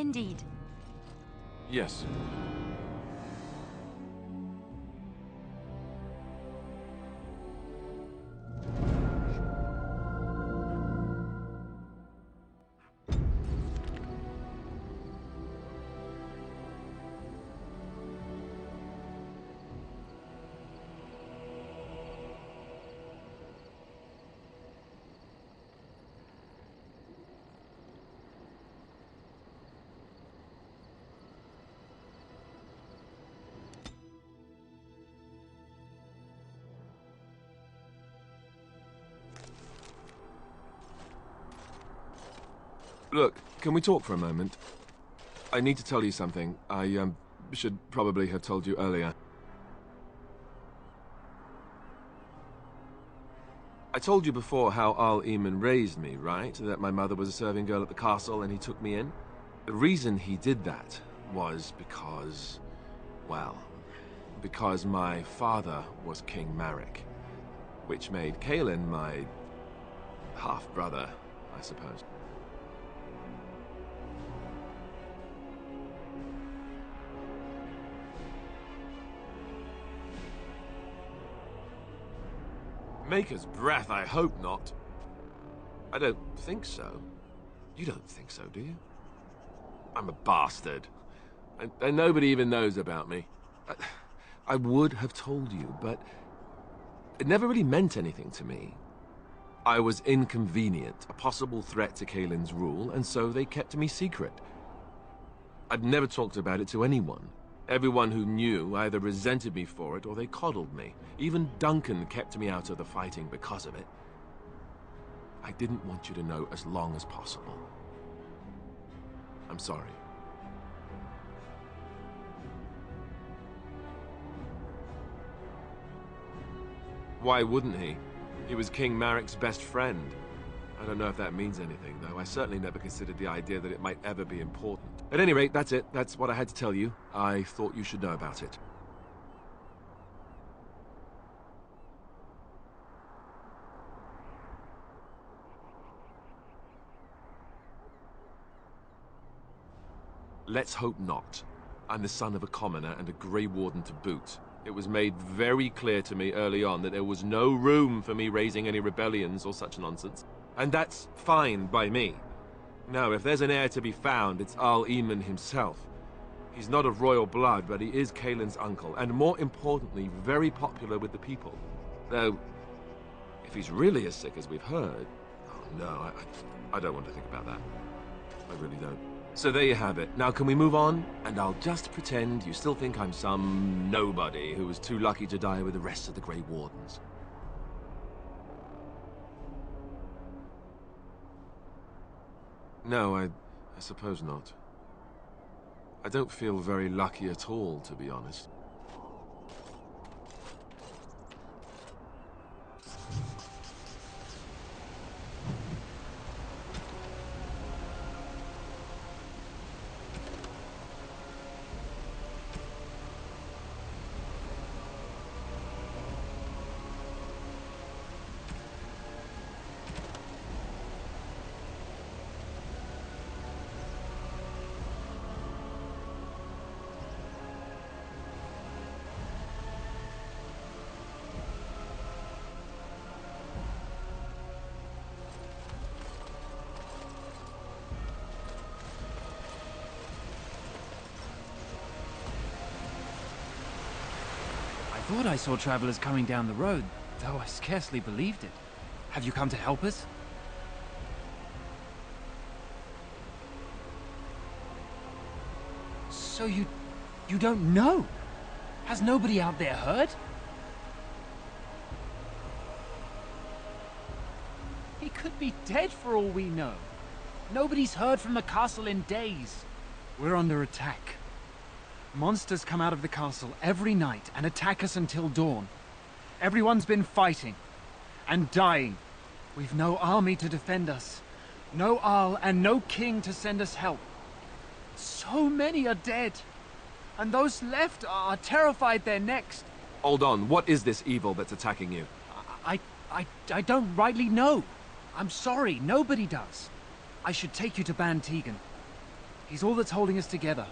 Indeed. Yes. Look, can we talk for a moment? I need to tell you something. I, should probably have told you earlier. I told you before how Al Eamon raised me, right? That my mother was a serving girl at the castle and he took me in? The reason he did that was because... well... because my father was King Marek. Which made Kaelin my... half-brother, I suppose. Maker's breath, I hope not. I don't think so. You don't think so, do you? I'm a bastard. And nobody even knows about me. I would have told you, but it never really meant anything to me. I was inconvenient, a possible threat to Kaelin's rule, and so they kept me secret. I'd never talked about it to anyone. Everyone who knew either resented me for it or they coddled me. Even Duncan kept me out of the fighting because of it. I didn't want you to know as long as possible. I'm sorry. Why wouldn't he? He was King Marek's best friend. I don't know if that means anything, though. I certainly never considered the idea that it might ever be important. At any rate, that's it. That's what I had to tell you. I thought you should know about it. Let's hope not. I'm the son of a commoner and a Grey Warden to boot. It was made very clear to me early on that there was no room for me raising any rebellions or such nonsense. And that's fine by me. No, if there's an heir to be found, it's Al Eamon himself. He's not of royal blood, but he is Kaelin's uncle, and more importantly, very popular with the people. Though, if he's really as sick as we've heard... oh no, I don't want to think about that. I really don't. So there you have it. Now can we move on? And I'll just pretend you still think I'm some nobody who was too lucky to die with the rest of the Grey Wardens. No, I suppose not. I don't feel very lucky at all, to be honest. I thought I saw travelers coming down the road, though I scarcely believed it. Have you come to help us? So you don't know? Has nobody out there heard? He could be dead for all we know. Nobody's heard from the castle in days. We're under attack. Monsters come out of the castle every night and attack us until dawn. Everyone's been fighting and dying. We've no army to defend us, no Arl and no king to send us help. So many are dead, and those left are terrified they're next. Hold on, what is this evil that's attacking you? I don't rightly know. I'm sorry, nobody does. I should take you to Ban Tegan. He's all that's holding us together.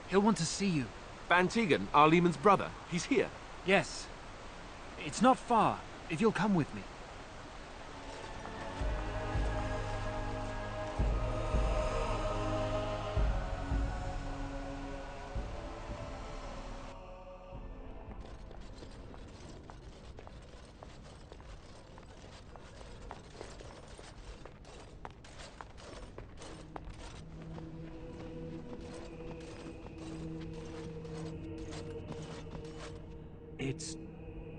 He'll want to see you. Ban Tegan, our Lehman's brother. He's here. Yes. It's not far, if you'll come with me. It's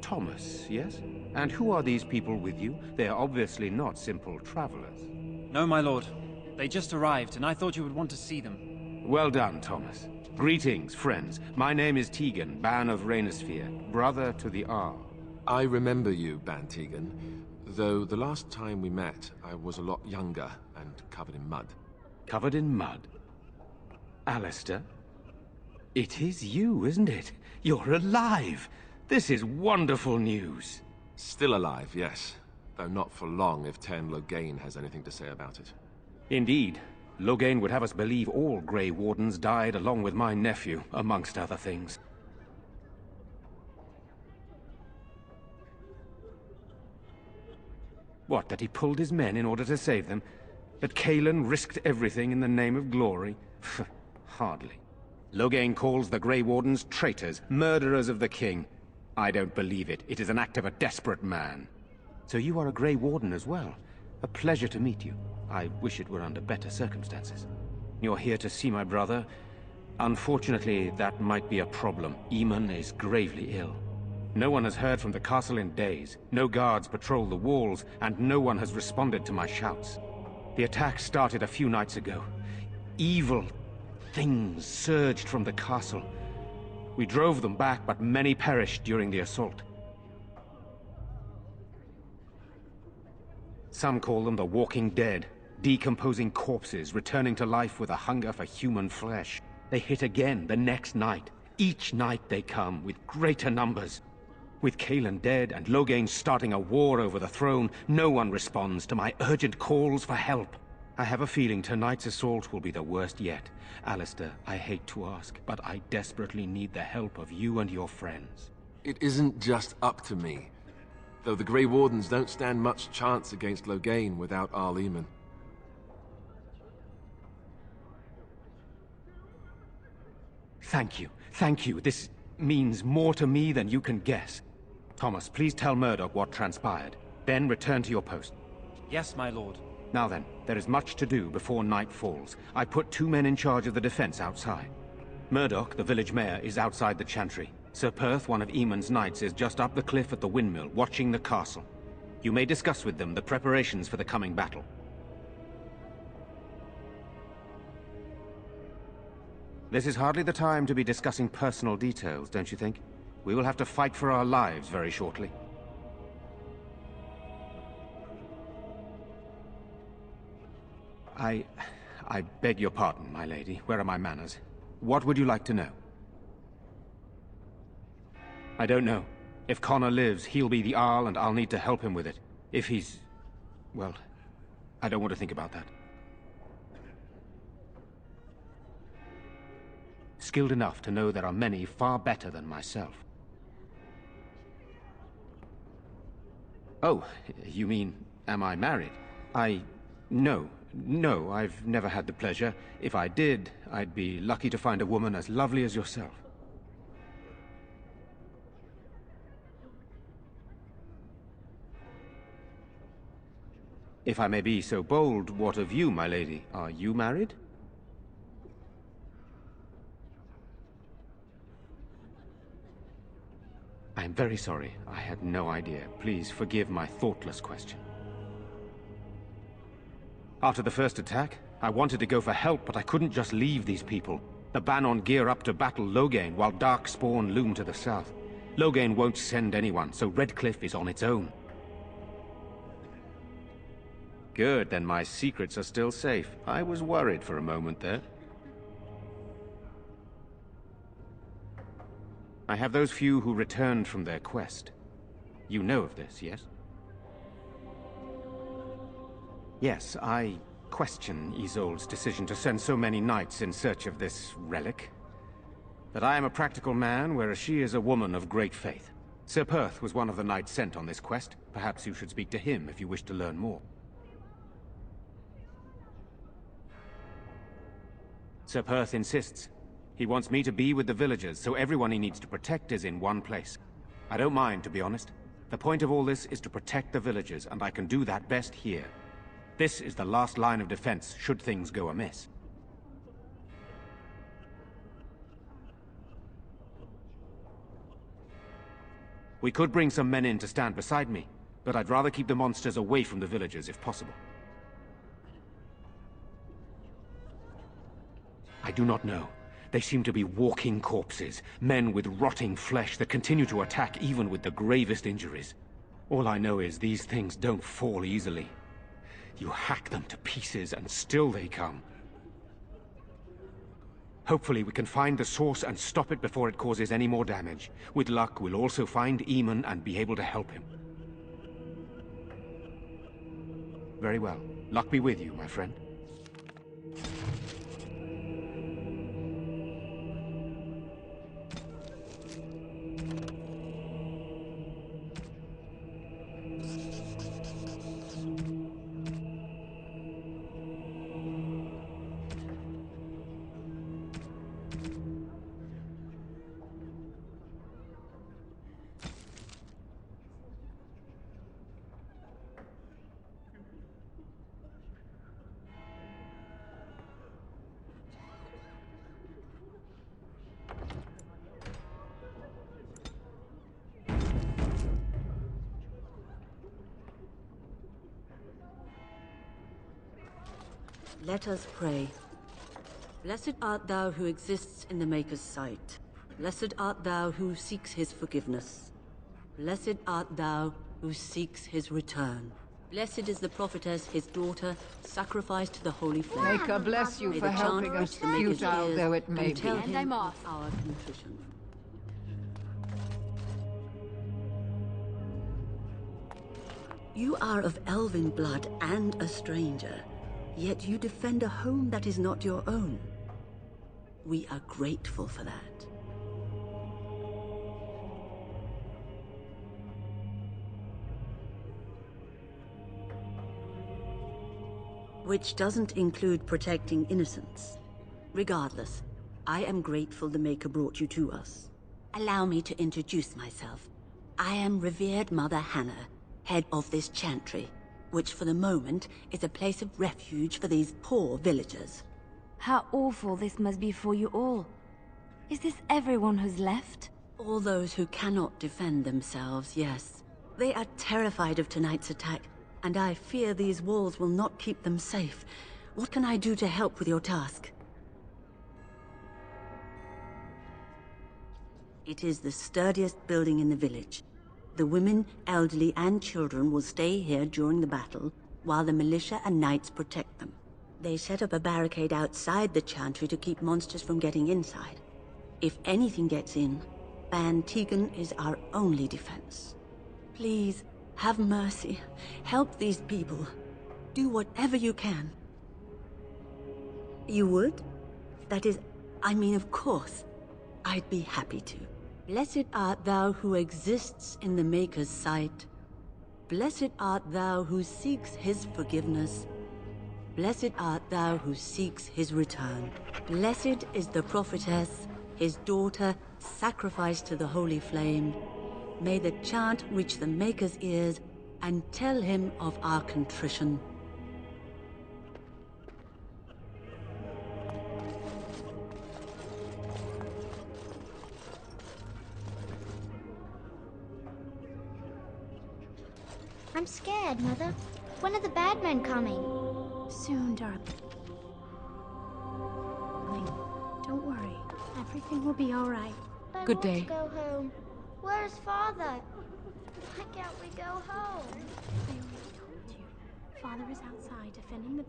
Thomas, yes? And who are these people with you? They are obviously not simple travelers. No, my lord. They just arrived, and I thought you would want to see them. Well done, Thomas. Greetings, friends. My name is Tegan, Ban of Rainersphere, brother to the Arl. I remember you, Ban Tegan, though the last time we met, I was a lot younger and covered in mud. Covered in mud? Alistair? It is you, isn't it? You're alive! This is wonderful news. Still alive, yes. Though not for long if Ten Loghain has anything to say about it. Indeed. Loghain would have us believe all Grey Wardens died along with my nephew, amongst other things. What, that he pulled his men in order to save them? That Cailan risked everything in the name of glory? Hardly. Loghain calls the Grey Wardens traitors, murderers of the king. I don't believe it. It is an act of a desperate man. So you are a Grey Warden as well. A pleasure to meet you. I wish it were under better circumstances. You're here to see my brother? Unfortunately, that might be a problem. Eamon is gravely ill. No one has heard from the castle in days. No guards patrol the walls, and no one has responded to my shouts. The attack started a few nights ago. Evil things surged from the castle. We drove them back, but many perished during the assault. Some call them the Walking Dead, decomposing corpses returning to life with a hunger for human flesh. They hit again the next night. Each night they come with greater numbers. With Cailan dead and Loghain starting a war over the throne, no one responds to my urgent calls for help. I have a feeling tonight's assault will be the worst yet. Alistair, I hate to ask, but I desperately need the help of you and your friends. It isn't just up to me. Though the Grey Wardens don't stand much chance against Loghain without Arl Eamon. Thank you. Thank you. This means more to me than you can guess. Thomas, please tell Murdoch what transpired. Then return to your post. Yes, my lord. Now then, there is much to do before night falls. I put 2 men in charge of the defense outside. Murdoch, the village mayor, is outside the chantry. Sir Perth, one of Eamon's knights, is just up the cliff at the windmill, watching the castle. You may discuss with them the preparations for the coming battle. This is hardly the time to be discussing personal details, don't you think? We will have to fight for our lives very shortly. I beg your pardon, my lady. Where are my manners? What would you like to know? I don't know. If Connor lives, he'll be the Arl, and I'll need to help him with it. If he's... well, I don't want to think about that. Skilled enough to know there are many far better than myself. Oh, you mean, am I married? No, I've never had the pleasure. If I did, I'd be lucky to find a woman as lovely as yourself. If I may be so bold, what of you, my lady? Are you married? I'm very sorry. I had no idea. Please forgive my thoughtless question. After the first attack, I wanted to go for help, but I couldn't just leave these people. The Bannon gear up to battle Loghain, while Darkspawn loom to the south. Loghain won't send anyone, so Redcliffe is on its own. Good, then my secrets are still safe. I was worried for a moment there. I have those few who returned from their quest. You know of this, yes? Yes, I question Isolde's decision to send so many knights in search of this relic. That I am a practical man, whereas she is a woman of great faith. Sir Perth was one of the knights sent on this quest. Perhaps you should speak to him if you wish to learn more. Sir Perth insists. He wants me to be with the villagers, so everyone he needs to protect is in one place. I don't mind, to be honest. The point of all this is to protect the villagers, and I can do that best here. This is the last line of defense, should things go amiss. We could bring some men in to stand beside me, but I'd rather keep the monsters away from the villagers if possible. I do not know. They seem to be walking corpses, men with rotting flesh that continue to attack even with the gravest injuries. All I know is these things don't fall easily. You hack them to pieces and still they come. Hopefully we can find the source and stop it before it causes any more damage. With luck, we'll also find Eamon and be able to help him. Very well. Luck be with you, my friend. Let us pray. Blessed art thou who exists in the Maker's sight. Blessed art thou who seeks his forgiveness. Blessed art thou who seeks his return. Blessed is the prophetess, his daughter, sacrificed to the holy flame. Maker bless you May for the chant helping reach us, the Maker's futile ears though it may and be. tell And him I'm of off. our contrition. You are of elven blood and a stranger, yet you defend a home that is not your own. We are grateful for that. Which doesn't include protecting innocents. Regardless, I am grateful the Maker brought you to us. Allow me to introduce myself. I am revered Mother Hannah, head of this chantry, which for the moment is a place of refuge for these poor villagers. How awful this must be for you all. Is this everyone who's left? All those who cannot defend themselves, yes. They are terrified of tonight's attack, and I fear these walls will not keep them safe. What can I do to help with your task? It is the sturdiest building in the village. The women, elderly, and children will stay here during the battle, while the militia and knights protect them. They set up a barricade outside the chantry to keep monsters from getting inside. If anything gets in, Ban Tegan is our only defense. Please, have mercy. Help these people. Do whatever you can. You would? That is, I mean, of course. I'd be happy to. Blessed art thou who exists in the Maker's sight. Blessed art thou who seeks his forgiveness. Blessed art thou who seeks his return. Blessed is the prophetess, his daughter, sacrificed to the holy flame. May the chant reach the Maker's ears and tell him of our contrition. I'm scared, Mother. When are the bad men coming? Soon, darling. Don't worry. Everything will be all right. I Good want day. to go home. Where's Father? Why can't we go home? I already told you. Father is outside defending the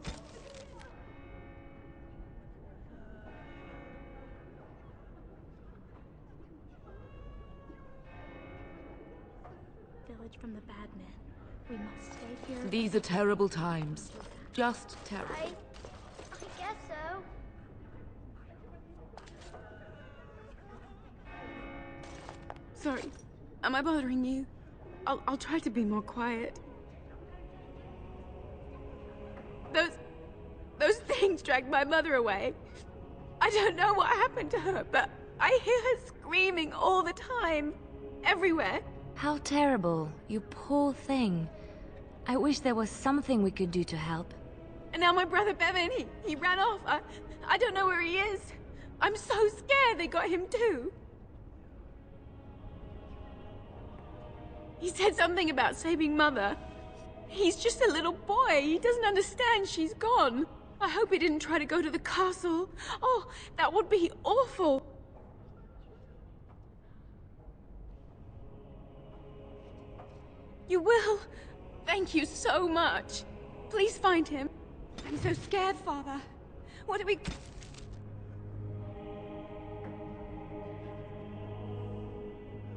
village from the bad men. We must stay here. These are terrible times. Just terrible. I guess so. Sorry. Am I bothering you? I'll try to be more quiet. Those things dragged my mother away. I don't know what happened to her, but I hear her screaming all the time. Everywhere. How terrible. You poor thing. I wish there was something we could do to help. And now my brother Bevan, he ran off. I don't know where he is. I'm so scared they got him too. He said something about saving Mother. He's just a little boy. He doesn't understand she's gone. I hope he didn't try to go to the castle. Oh, that would be awful. You will? Thank you so much. Please find him. I'm so scared, Father. What are we...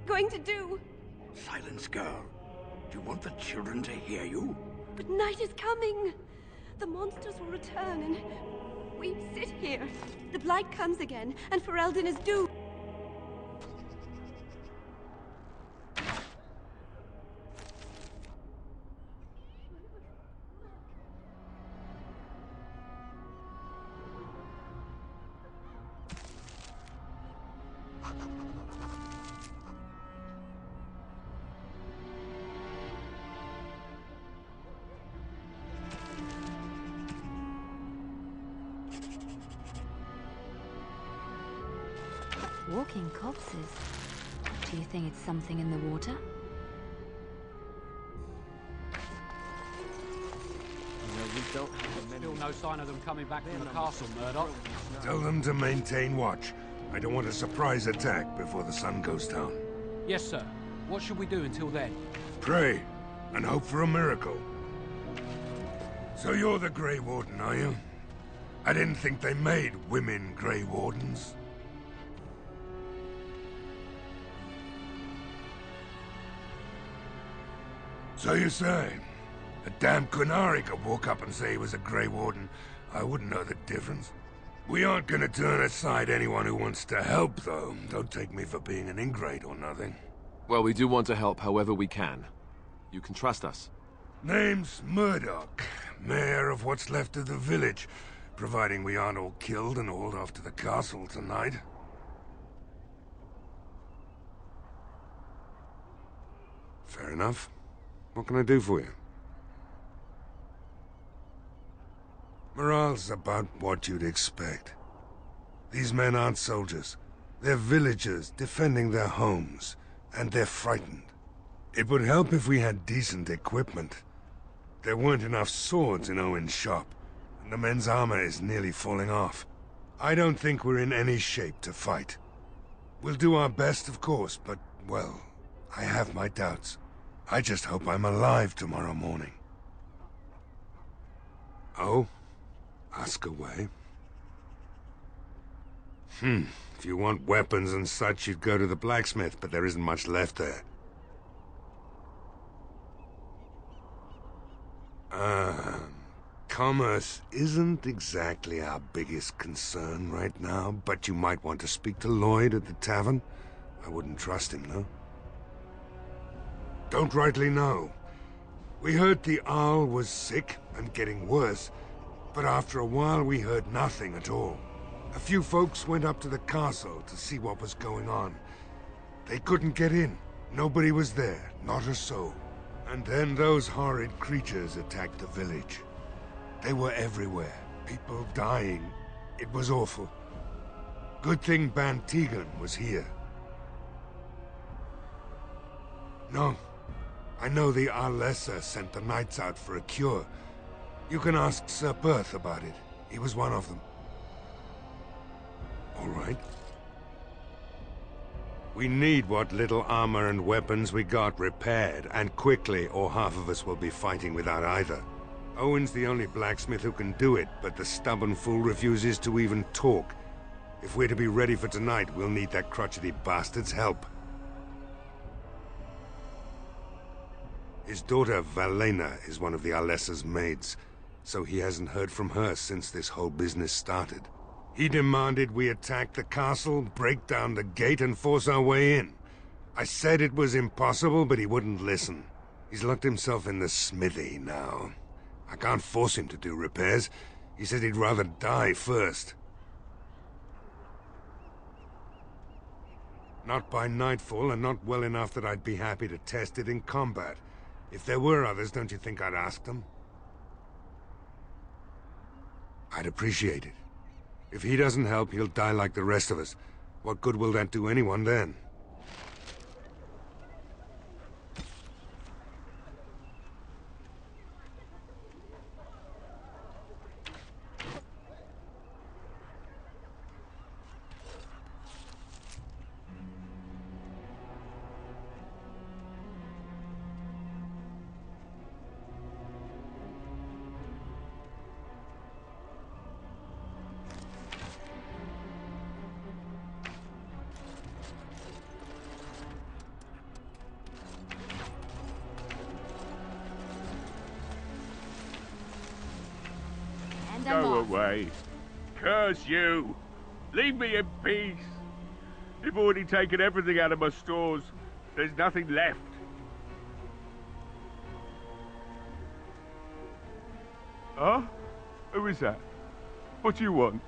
going to do? Silence, girl. Do you want the children to hear you? But night is coming. The monsters will return and we sit here. The blight comes again and Ferelden is doomed. Walking corpses. Do you think it's something in the water? Still no sign of them coming back from the castle, Murdoch. Tell them to maintain watch. I don't want a surprise attack before the sun goes down. Yes, sir. What should we do until then? Pray, and hope for a miracle. So you're the Grey Warden, are you? I didn't think they made women Grey Wardens. So you say? A damn Qunari could walk up and say he was a Grey Warden. I wouldn't know the difference. We aren't gonna turn aside anyone who wants to help, though. Don't take me for being an ingrate or nothing. Well, we do want to help however we can. You can trust us. Name's Murdoch, mayor of what's left of the village, providing we aren't all killed and hauled off to the castle tonight. Fair enough. What can I do for you? Morale's about what you'd expect. These men aren't soldiers. They're villagers defending their homes, and they're frightened. It would help if we had decent equipment. There weren't enough swords in Owen's shop, and the men's armor is nearly falling off. I don't think we're in any shape to fight. We'll do our best, of course, but, well, I have my doubts. I just hope I'm alive tomorrow morning. Oh? Ask away. If you want weapons and such, you'd go to the blacksmith, but there isn't much left there. Commerce isn't exactly our biggest concern right now, but you might want to speak to Lloyd at the tavern. I wouldn't trust him, though. Don't rightly know. We heard the Arl was sick and getting worse, but after a while we heard nothing at all. A few folks went up to the castle to see what was going on. They couldn't get in. Nobody was there, not a soul. And then those horrid creatures attacked the village. They were everywhere, people dying. It was awful. Good thing Ban Tegan was here. No. I know the Arlessa sent the knights out for a cure. You can ask Sir Perth about it. He was one of them. All right. We need what little armor and weapons we got repaired, and quickly, or half of us will be fighting without either. Owen's the only blacksmith who can do it, but the stubborn fool refuses to even talk. If we're to be ready for tonight, we'll need that crotchety bastard's help. His daughter, Valena, is one of the Alessa's maids. so he hasn't heard from her since this whole business started. He demanded we attack the castle, break down the gate, and force our way in. I said it was impossible, but he wouldn't listen. He's locked himself in the smithy now. I can't force him to do repairs. He said he'd rather die first. Not by nightfall, and not well enough that I'd be happy to test it in combat. If there were others, don't you think I'd ask them? I'd appreciate it. If he doesn't help, he'll die like the rest of us. What good will that do anyone then? Go away. Curse you. Leave me in peace. You've already taken everything out of my stores. There's nothing left. Huh? Who is that? What do you want?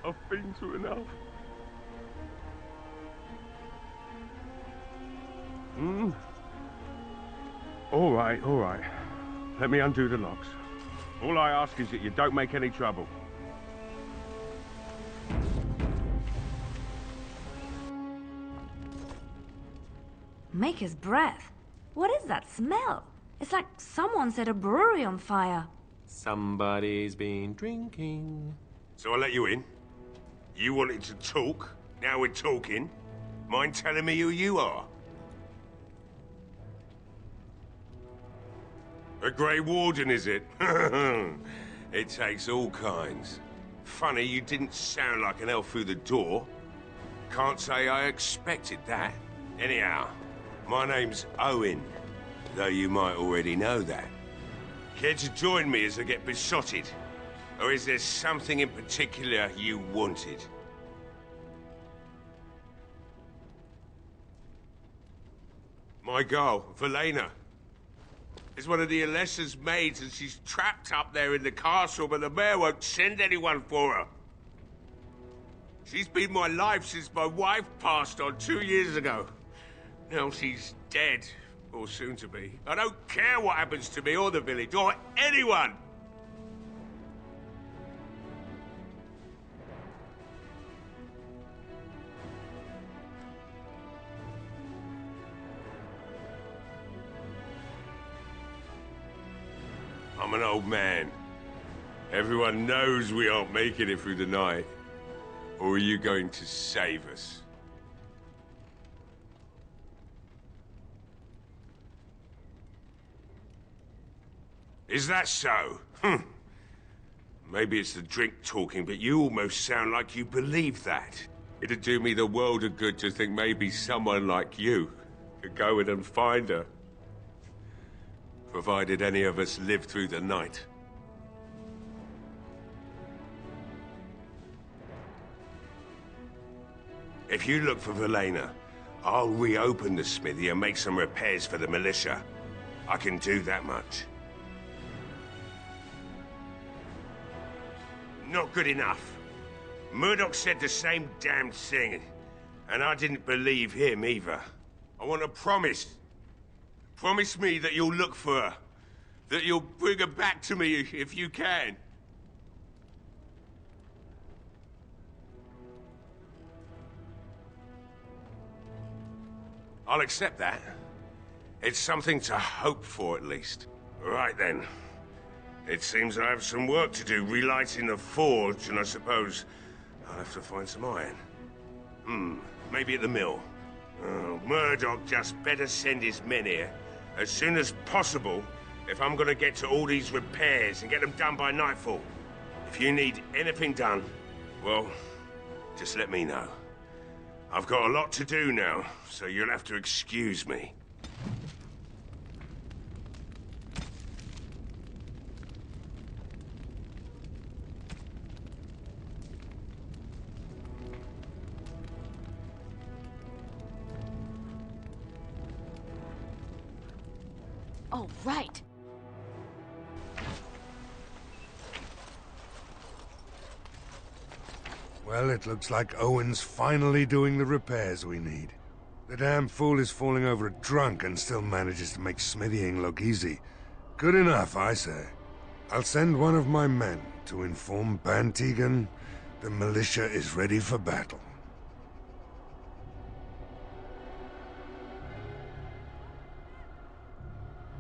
I've been through enough. All right. Let me undo the locks. All I ask is that you don't make any trouble. Maker's breath? What is that smell? It's like someone set a brewery on fire. Somebody's been drinking. So I let you in. You wanted to talk. Now we're talking. Mind telling me who you are? A Grey Warden, is it? It takes all kinds. Funny, you didn't sound like an elf through the door. Can't say I expected that. Anyhow, my name's Owen, though you might already know that. Care to join me as I get besotted? Or is there something in particular you wanted? My girl, Velena, is one of the Alessa's maids, and she's trapped up there in the castle, but the mayor won't send anyone for her. She's been my life since my wife passed on 2 years ago. Now she's dead, or soon to be. I don't care what happens to me or the village, or anyone! I'm an old man. Everyone knows we aren't making it through the night. Or are you going to save us? Is that so? Maybe it's the drink talking, but you almost sound like you believe that. It'd do me the world of good to think maybe someone like you could go in and find her. Provided any of us live through the night. If you look for Velena, I'll reopen the smithy and make some repairs for the militia. I can do that much. Not good enough. Murdoch said the same damn thing, and I didn't believe him either. I want a promise. Promise me that you'll look for her. That you'll bring her back to me if you can. I'll accept that. It's something to hope for, at least. Right then. It seems I have some work to do relighting the forge, and I suppose I'll have to find some iron. Maybe at the mill. Oh, Murdoch just better send his men here as soon as possible if I'm gonna get to all these repairs and get them done by nightfall. If you need anything done, well, just let me know. I've got a lot to do now, so you'll have to excuse me. Oh, right. Well, it looks like Owen's finally doing the repairs we need. The damn fool is falling over drunk and still manages to make smithying look easy. Good enough, I say. I'll send one of my men to inform Bantegan the militia is ready for battle.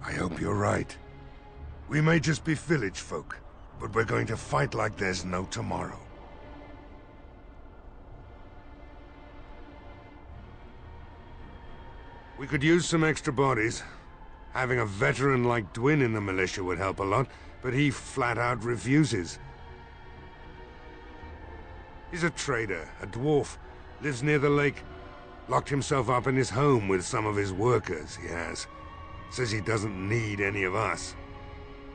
I hope you're right. We may just be village folk, but we're going to fight like there's no tomorrow. We could use some extra bodies. Having a veteran like Dwyn in the militia would help a lot, but he flat out refuses. He's a trader, a dwarf, lives near the lake. Locked himself up in his home with some of his workers, he has. Says he doesn't need any of us.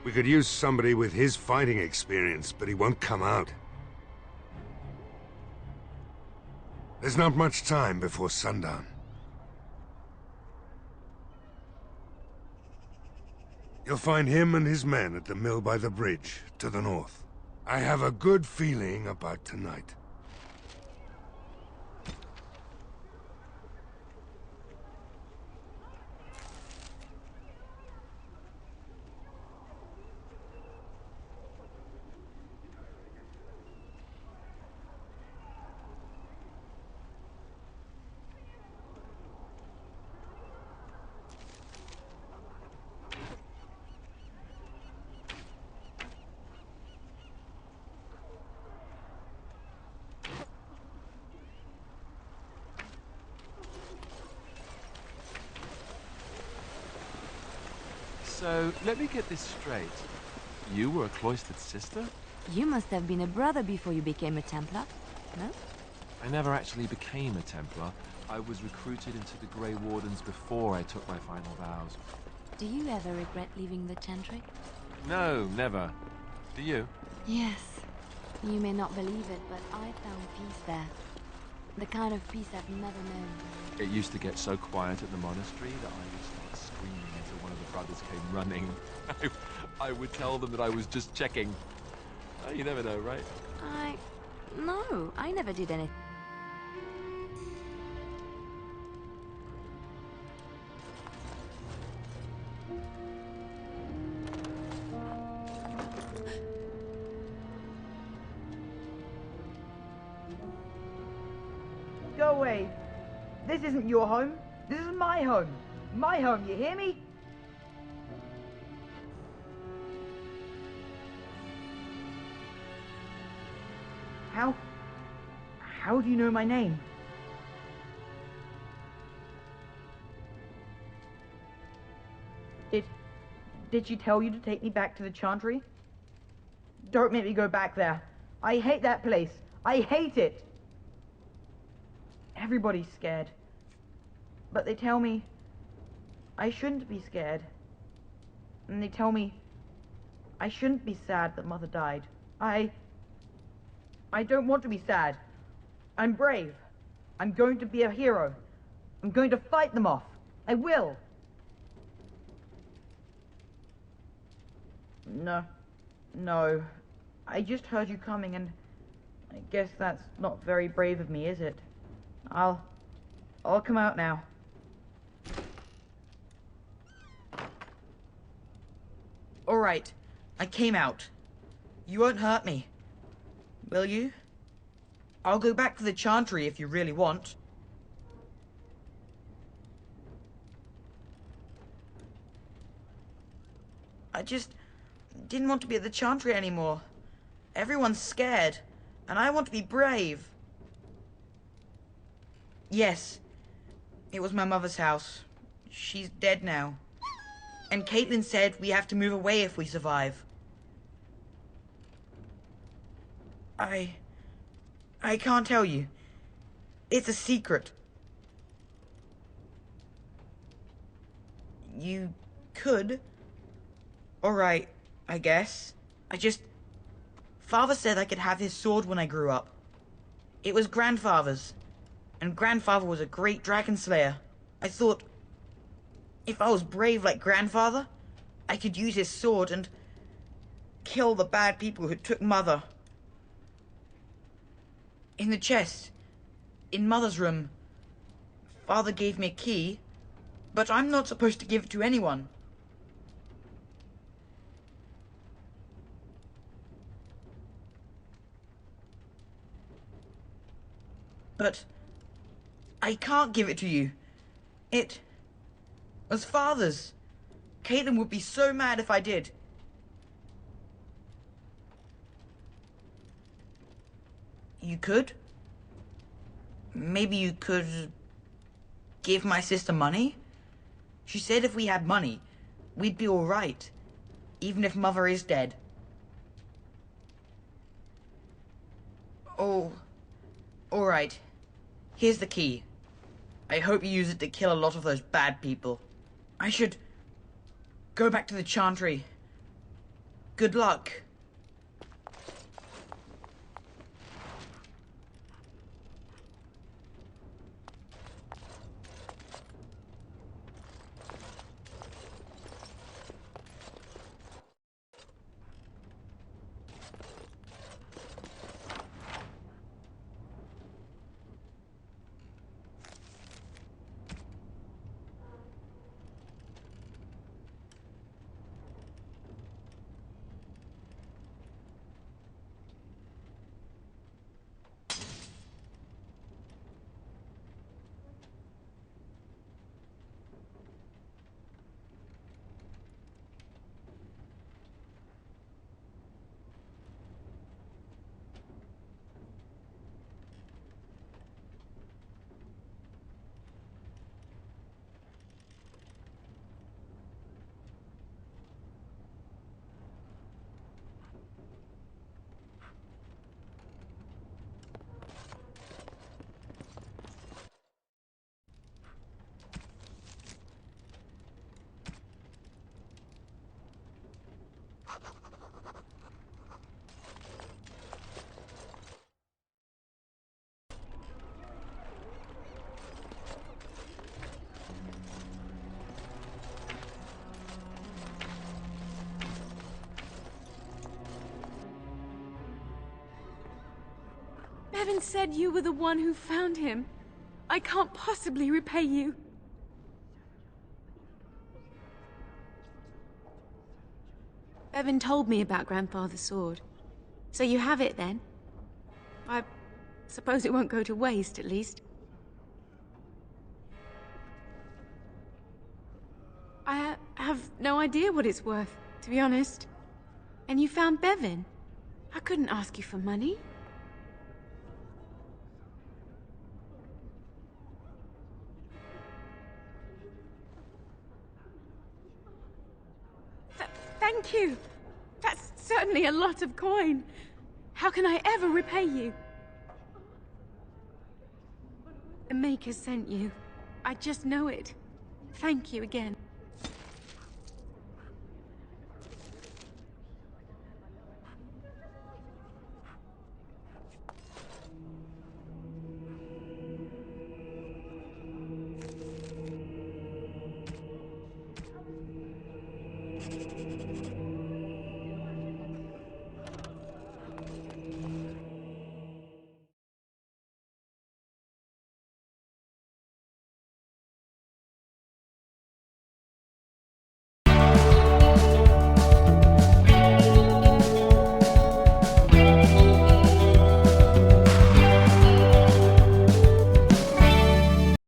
We could use somebody with his fighting experience, but he won't come out. There's not much time before sundown. You'll find him and his men at the mill by the bridge, to the north. I have a good feeling about tonight. So, let me get this straight. You were a cloistered sister? You must have been a brother before you became a Templar, no? I never actually became a Templar. I was recruited into the Grey Wardens before I took my final vows. Do you ever regret leaving the Chantry? No, never. Do you? Yes. You may not believe it, but I found peace there. The kind of peace I've never known. It used to get so quiet at the monastery that I would start screaming until one of the brothers came running. I would tell them that I was just checking. Oh, you never know, right? No, I never did anything. Go away. This isn't your home. This is my home. My home, you hear me? How do you know my name? Did she tell you to take me back to the Chantry? Don't make me go back there. I hate that place. I hate it. Everybody's scared. But they tell me I shouldn't be scared. And they tell me I shouldn't be sad that Mother died. I don't want to be sad. I'm brave. I'm going to be a hero. I'm going to fight them off. I will. No. I just heard you coming and I guess that's not very brave of me, is it? I'll come out now. All right. I came out. You won't hurt me. Will you? I'll go back to the Chantry if you really want. I just didn't want to be at the Chantry anymore. Everyone's scared, and I want to be brave. Yes, it was my mother's house. She's dead now. And Caitlin said we have to move away if we survive. I can't tell you. It's a secret. You could. Alright, I guess. Father said I could have his sword when I grew up. It was Grandfather's. And Grandfather was a great dragon slayer. I thought, if I was brave like Grandfather, I could use his sword and kill the bad people who took Mother. In the chest, in Mother's room, Father gave me a key, but I'm not supposed to give it to anyone. But I can't give it to you. It was Father's. Caitlin would be so mad if I did. You could? Maybe you could give my sister money? She said if we had money, we'd be all right, even if Mother is dead. Oh, all right. Here's the key. I hope you use it to kill a lot of those bad people. I should go back to the Chantry. Good luck. Bevan said you were the one who found him. I can't possibly repay you. Bevan told me about Grandfather's sword. So you have it then? I suppose it won't go to waste, at least. I have no idea what it's worth, to be honest. And you found Bevan? I couldn't ask you for money. Thank you. That's certainly a lot of coin. How can I ever repay you? The Maker sent you. I just know it. Thank you again.